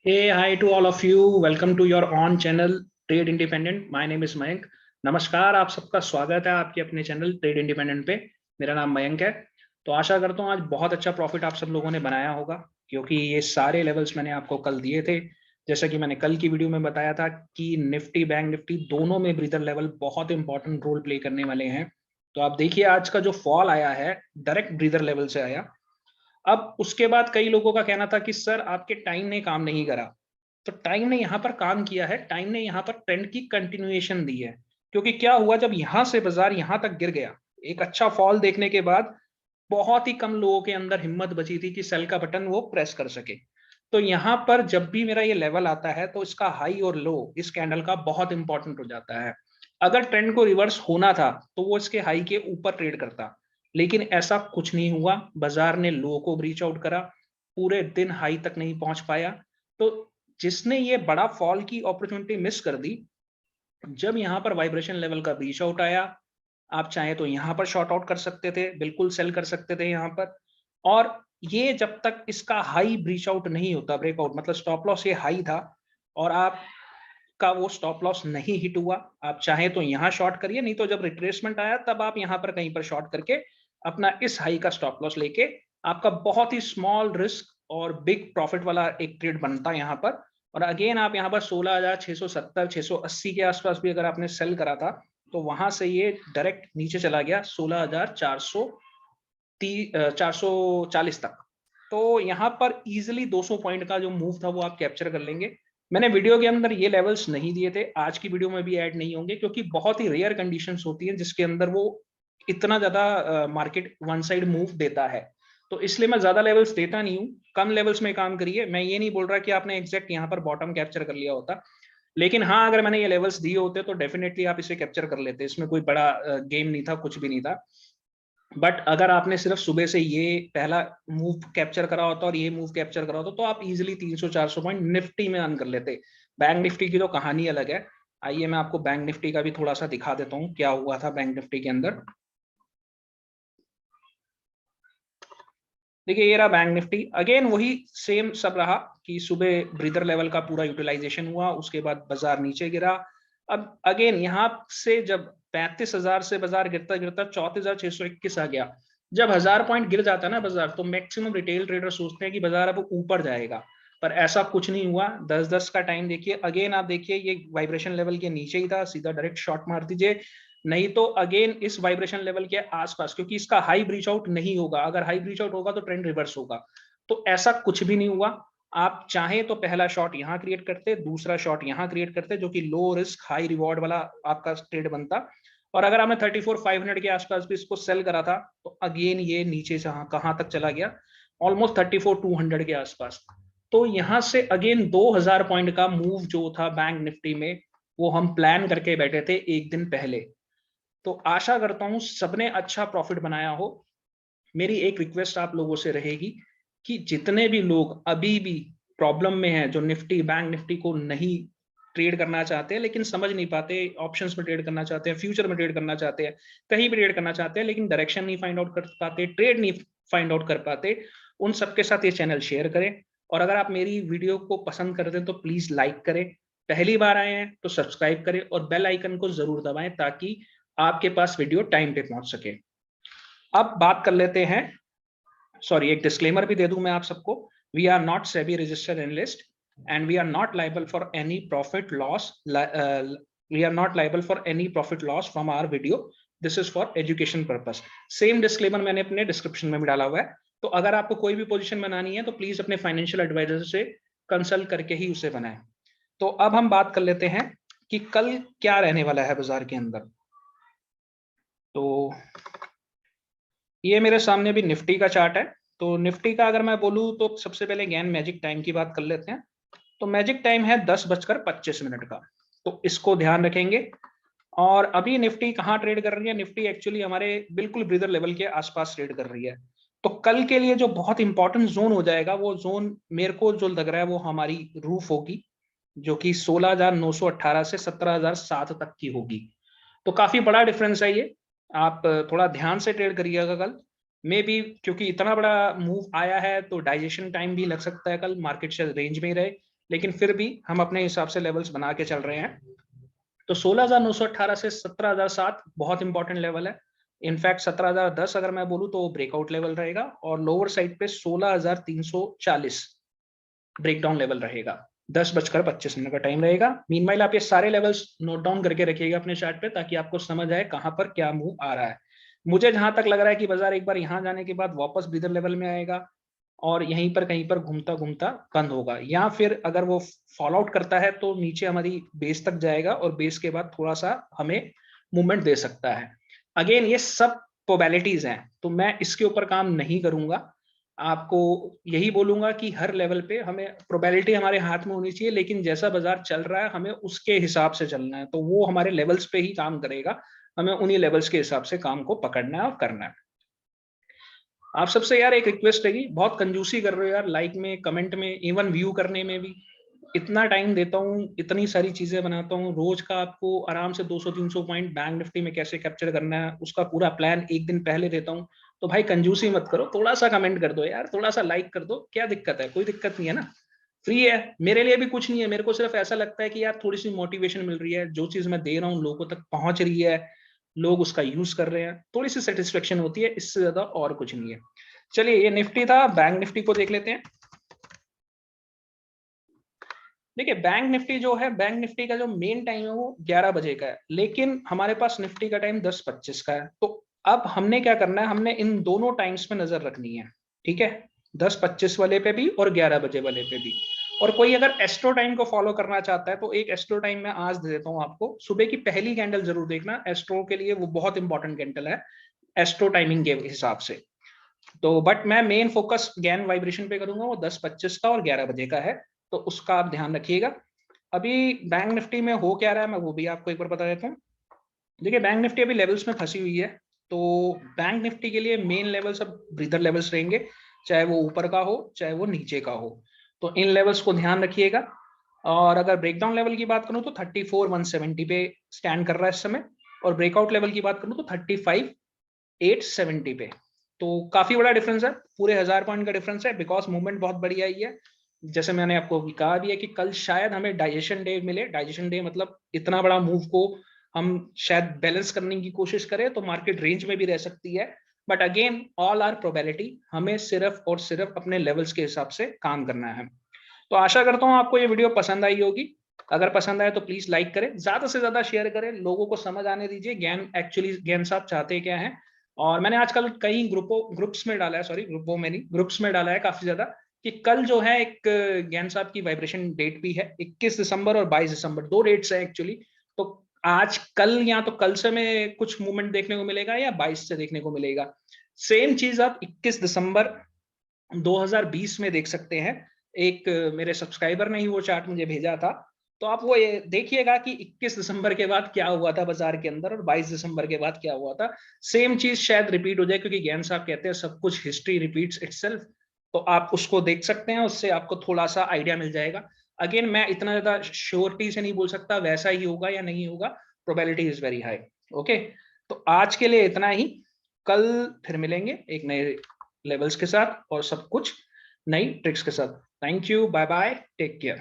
Hey, hi to all of you. Welcome to your on channel Trade Independent. My name is Mayank. नमस्कार, आप सबका स्वागत है आपके अपने चैनल ट्रेड इंडिपेंडेंट पे। मेरा नाम मयंक है। तो आशा करता हूँ आज बहुत अच्छा प्रॉफिट आप सब लोगों ने बनाया होगा, क्योंकि ये सारे लेवल्स मैंने आपको कल दिए थे। जैसा कि मैंने कल की वीडियो में बताया था कि निफ्टी बैंक निफ्टी दोनों में ब्रीदर लेवल बहुत इंपॉर्टेंट रोल प्ले करने वाले हैं। तो आप देखिए आज का जो फॉल आया है डायरेक्ट ब्रीदर लेवल से आया। अब उसके बाद कई लोगों का कहना था कि सर आपके टाइम ने काम नहीं करा। तो टाइम ने यहाँ पर काम किया है, टाइम ने यहाँ पर ट्रेंड की कंटिन्यूएशन दी है। क्योंकि क्या हुआ, जब यहाँ से बाजार यहाँ तक गिर गया, एक अच्छा फॉल देखने के बाद बहुत ही कम लोगों के अंदर हिम्मत बची थी कि सेल का बटन वो प्रेस कर सके। तो यहाँ पर जब भी मेरा ये लेवल आता है तो इसका हाई और लो इस कैंडल का बहुत इंपॉर्टेंट हो जाता है। अगर ट्रेंड को रिवर्स होना था तो वो इसके हाई के ऊपर ट्रेड करता, लेकिन ऐसा कुछ नहीं हुआ। बाजार ने लो को ब्रीच आउट करा, पूरे दिन हाई तक नहीं पहुंच पाया। तो जिसने ये बड़ा फॉल की अपॉर्चुनिटी मिस कर दी, जब यहाँ पर वाइब्रेशन लेवल का ब्रीच आउट आया, आप चाहे तो यहाँ पर शॉर्ट आउट कर सकते थे, बिल्कुल सेल कर सकते थे यहाँ पर। और ये जब तक इसका हाई ब्रीच आउट नहीं होता, ब्रेकआउट मतलब स्टॉप लॉस ये हाई था और आप का वो स्टॉप लॉस नहीं हिट हुआ, आप चाहे तो यहाँ शॉर्ट करिए, नहीं तो जब रिट्रेसमेंट आया तब आप यहाँ पर कहीं पर शॉर्ट करके अपना इस हाई का स्टॉप लॉस लेके आपका बहुत ही स्मॉल रिस्क और बिग प्रॉफिट वाला एक ट्रेड बनता है यहाँ पर। और अगेन आप यहाँ पर 16,670 680 के आसपास भी अगर आपने सेल करा था तो वहां से ये डायरेक्ट नीचे चला गया 16,440 तक। तो यहाँ पर इजिली 200 पॉइंट का जो मूव था वो आप कैप्चर कर लेंगे। मैंने वीडियो के अंदर ये लेवल्स नहीं दिए थे, आज की वीडियो में भी ऐड नहीं होंगे, क्योंकि बहुत ही रेयर कंडीशंस होती हैं जिसके अंदर वो इतना ज्यादा मार्केट वन साइड मूव देता है। तो इसलिए मैं ज्यादा लेवल्स देता नहीं हूँ, कम लेवल्स में काम करिए। मैं ये नहीं बोल रहा कि आपने एग्जैक्ट यहाँ पर बॉटम कैप्चर कर लिया होता, लेकिन हाँ अगर मैंने ये लेवल्स दिए होते तो डेफिनेटली आप इसे कैप्चर कर लेते, इसमें कोई बड़ा गेम नहीं था, कुछ भी नहीं था। बट अगर आपने सिर्फ सुबह से ये पहला मूव कैप्चर करा होता और ये मूव कैप्चर करा होता तो आप इजीली 300-400 पॉइंट निफ्टी में अर्न कर लेते। बैंक निफ्टी की तो कहानी अलग है। आइए मैं आपको बैंक निफ्टी का भी थोड़ा सा दिखा देता हूँ क्या हुआ था बैंक निफ्टी के अंदर। देखिए ये रहा बैंक निफ्टी, अगेन वही सेम सब रहा कि सुबह ब्रीदर लेवल का पूरा यूटिलाइजेशन हुआ, उसके बाद बाजार नीचे गिरा। अब अगेन यहाँ से जब 35,000 से बाजार गिरता गिरता 34,621 आ गया, जब 1,000 पॉइंट गिर जाता है ना बाजार, तो मैक्सिमम रिटेल ट्रेडर सोचते हैं कि बाजार अब ऊपर जाएगा, पर ऐसा कुछ नहीं हुआ। 10-10 का टाइम देखिए, अगेन आप देखिए ये वाइब्रेशन लेवल के नीचे ही था, सीधा डायरेक्ट शॉर्ट मार दीजिए, नहीं तो अगेन इस वाइब्रेशन लेवल के आसपास, क्योंकि इसका हाई ब्रीच आउट नहीं होगा, अगर हाई ब्रीच आउट होगा तो ट्रेंड रिवर्स होगा। तो ऐसा कुछ भी नहीं हुआ। आप चाहें तो पहला शॉट यहां क्रिएट करते, दूसरा शॉट यहां क्रिएट करते, जो कि लो रिस्क हाई रिवॉर्ड वाला आपका ट्रेड बनता। और अगर आपने 34,500 के आसपास भी इसको सेल करा था तो अगेन ये नीचे से कहां तक चला गया, ऑलमोस्ट 34,200 के आसपास। तो यहां से अगेन 2,000 पॉइंट का मूव जो था बैंक निफ्टी में, वो हम प्लान करके बैठे थे एक दिन पहले। तो आशा करता हूं सबने अच्छा प्रॉफिट बनाया हो। मेरी एक रिक्वेस्ट आप लोगों से रहेगी कि जितने भी लोग अभी भी प्रॉब्लम में हैं, जो निफ्टी बैंक निफ्टी को नहीं ट्रेड करना चाहते हैं लेकिन समझ नहीं पाते, ऑप्शंस में ट्रेड करना चाहते हैं, फ्यूचर में ट्रेड करना चाहते हैं, कहीं भी ट्रेड करना चाहते हैं लेकिन डायरेक्शन नहीं फाइंड आउट कर पाते, ट्रेड नहीं फाइंड आउट कर पाते, उन सबके साथ ये चैनल शेयर करें। और अगर आप मेरी वीडियो को पसंद करते हैं तो प्लीज लाइक करें, पहली बार आए हैं तो सब्सक्राइब करें और बेल आइकन को जरूर दबाएं ताकि आपके पास वीडियो टाइम पे पहुंच सके। अब बात कर लेते हैं, सॉरी एक डिस्क्लेमर भी दे दूं मैं आप सबको, we are not SEBI registered analyst and we are not liable for any profit loss, we are not liable for any profit loss from our video, this is for education purpose. Same disclaimer मैंने अपने description में भी डाला हुआ है। तो अगर आपको कोई भी पोजीशन बनानी है तो प्लीज अपने फाइनेंशियल एडवाइजर से कंसल्ट करके ही उसे बनाएं। तो अब हम बात कर लेते हैं कि कल क्या रहने वाला है बाजार के अंदर। तो ये मेरे सामने भी निफ्टी का चार्ट है। तो निफ्टी का अगर मैं बोलूँ तो सबसे पहले ज्ञान मैजिक टाइम की बात कर लेते हैं। तो मैजिक टाइम है 10:25 का, तो इसको ध्यान रखेंगे। और अभी निफ्टी कहाँ ट्रेड कर रही है, निफ्टी एक्चुअली हमारे बिल्कुल ब्रीदर लेवल के आसपास ट्रेड कर रही है। तो कल के लिए जो बहुत इंपॉर्टेंट जोन हो जाएगा, वो जोन मेरे को जो लग रहा है वो हमारी रूफ होगी, जो कि 16,918 से 17,007 तक की होगी। तो काफी बड़ा डिफरेंस है ये, आप थोड़ा ध्यान से ट्रेड करिएगा कल। मे बी क्योंकि इतना बड़ा मूव आया है तो डाइजेशन टाइम भी लग सकता है, कल मार्केट शायद रेंज में ही रहे, लेकिन फिर भी हम अपने हिसाब से लेवल्स बना के चल रहे हैं। तो 16,918 से 17,007 बहुत इंपॉर्टेंट लेवल है। इनफैक्ट 17,010 अगर मैं बोलूं तो ब्रेकआउट लेवल रहेगा, और लोअर साइड पे 16,340 ब्रेकडाउन लेवल रहेगा। 10:25 का टाइम रहेगा। मीनवाइल आप ये सारे लेवल्स नोट डाउन करके रखिएगा अपने चार्ट पे, ताकि आपको समझ आए कहां पर क्या मूव आ रहा है। मुझे जहां तक लग रहा है कि बाजार एक बार यहां जाने के बाद वापस ब्रीदर लेवल में आएगा और यहीं पर कहीं पर घूमता घूमता बंद होगा, या फिर अगर वो फॉल आउट करता है तो नीचे हमारी बेस तक जाएगा और बेस के बाद थोड़ा सा हमें मूवमेंट दे सकता है। अगेन ये सब प्रोबेबिलिटीज हैं, तो मैं इसके ऊपर काम नहीं करूंगा। आपको यही बोलूंगा कि हर लेवल पे हमें प्रोबेबिलिटी हमारे हाथ में होनी चाहिए, लेकिन जैसा बाजार चल रहा है हमें उसके हिसाब से चलना है, तो वो हमारे लेवल्स पे ही काम करेगा। हमें उन्हीं लेवल्स के हिसाब से काम को पकड़ना है और करना है। आप सबसे यार एक रिक्वेस्ट है, बहुत कंजूसी कर रहे हो यार, लाइक में, कमेंट में, इवन व्यू करने में भी। इतना टाइम देता हूँ, इतनी सारी चीजें बनाता हूँ, रोज का आपको आराम से 200-300 पॉइंट बैंक निफ्टी में कैसे कैप्चर करना है उसका पूरा प्लान एक दिन पहले देता हूँ। तो भाई कंजूसी मत करो, थोड़ा सा कमेंट कर दो यार, थोड़ा सा लाइक कर दो, क्या दिक्कत है? कोई दिक्कत नहीं है ना, फ्री है। मेरे लिए भी कुछ नहीं है, मेरे को सिर्फ ऐसा लगता है कि यार थोड़ी सी मोटिवेशन मिल रही है, जो चीज मैं दे रहा हूँ लोगों तक पहुंच रही है, लोग उसका यूज कर रहे हैं, थोड़ी सी सेटिस्फेक्शन होती है, इससे ज्यादा और कुछ नहीं है। चलिए ये निफ्टी था, बैंक निफ्टी को देख लेते हैं। देखिए बैंक निफ्टी जो है, बैंक निफ्टी का जो मेन टाइम है वो 11 बजे का है, लेकिन हमारे पास निफ्टी का टाइम 10:25 का है। तो अब हमने क्या करना है, हमने इन दोनों टाइम्स पे नजर रखनी है, ठीक है, 10:25 वाले पे भी और 11 बजे वाले पे भी। और कोई अगर एस्ट्रो टाइम को फॉलो करना चाहता है तो एक एस्ट्रो टाइम मैं आज दे देता हूँ आपको, सुबह की पहली कैंडल जरूर देखना, एस्ट्रो के लिए वो बहुत इंपॉर्टेंट कैंडल है एस्ट्रो टाइमिंग के हिसाब से। तो बट मैं मेन फोकस गैन वाइब्रेशन पे करूंगा, वो 10:25 का और 11 बजे का है, तो उसका आप ध्यान रखिएगा। अभी बैंक निफ्टी में हो क्या रहा है मैं वो भी आपको एक बार बता देता हूँ। देखिए बैंक निफ्टी अभी लेवल्स में फंसी हुई है, तो बैंक निफ्टी के लिए मेन लेवल्स अब ब्रीदर लेवल्स रहेंगे, चाहे वो ऊपर का हो चाहे वो नीचे का हो, तो इन लेवल्स को ध्यान रखिएगा। और अगर ब्रेकडाउन लेवल की बात करूं तो 34,170 पे स्टैंड कर रहा है इस समय, और ब्रेकआउट लेवल की बात करूं तो 35,870 पे। तो काफी बड़ा डिफरेंस है, पूरे 1000 पॉइंट का डिफरेंस है, बिकॉज मूवमेंट बहुत बढ़िया आई है। जैसे मैंने आपको कहा भी है कि कल शायद हमें डाइजेशन डे मिले, डाइजेशन डे मतलब इतना बड़ा मूव को हम शायद बैलेंस करने की कोशिश करें तो मार्केट रेंज में भी रह सकती है। But again all are probability, हमें सिर्फ और सिर्फ अपने लेवल्स के हिसाब से काम करना है। तो आशा करता हूँ आपको ये वीडियो पसंद आई होगी। अगर पसंद आए तो प्लीज लाइक करें, ज्यादा से ज्यादा शेयर करें, लोगों को समझ आने दीजिए ज्ञान एक्चुअली ज्ञान साहब चाहते क्या है। और मैंने आजकल कई ग्रुप्स में डाला है, सॉरी ग्रुपों में नहीं, ग्रुप्स में डाला है काफी ज्यादा, कि कल जो है एक ज्ञान साहब की वाइब्रेशन डेट भी है, 21 दिसंबर और 22 दिसंबर, दो डेट्स है एक्चुअली। तो आज कल या तो कल से में कुछ मूवमेंट देखने को मिलेगा या 22 से देखने को मिलेगा। सेम चीज आप 21 दिसंबर 2020 में देख सकते हैं। एक मेरे सब्सक्राइबर ने ही वो चार्ट मुझे भेजा था, तो आप वो ये देखिएगा कि 21 दिसंबर के बाद क्या हुआ था बाजार के अंदर और 22 दिसंबर के बाद क्या हुआ था। सेम चीज शायद रिपीट हो जाए, क्योंकि ज्ञान साहब कहते हैं सब कुछ हिस्ट्री रिपीट्स इटसेल्फ। तो आप उसको देख सकते हैं, उससे आपको थोड़ा सा आइडिया मिल जाएगा। अगेन मैं इतना ज्यादा श्योरिटी से नहीं बोल सकता वैसा ही होगा या नहीं होगा, probability is very high. Okay, तो आज के लिए इतना ही, कल फिर मिलेंगे एक नए लेवल्स के साथ और सब कुछ नई ट्रिक्स के साथ। Thank you, bye bye, take care.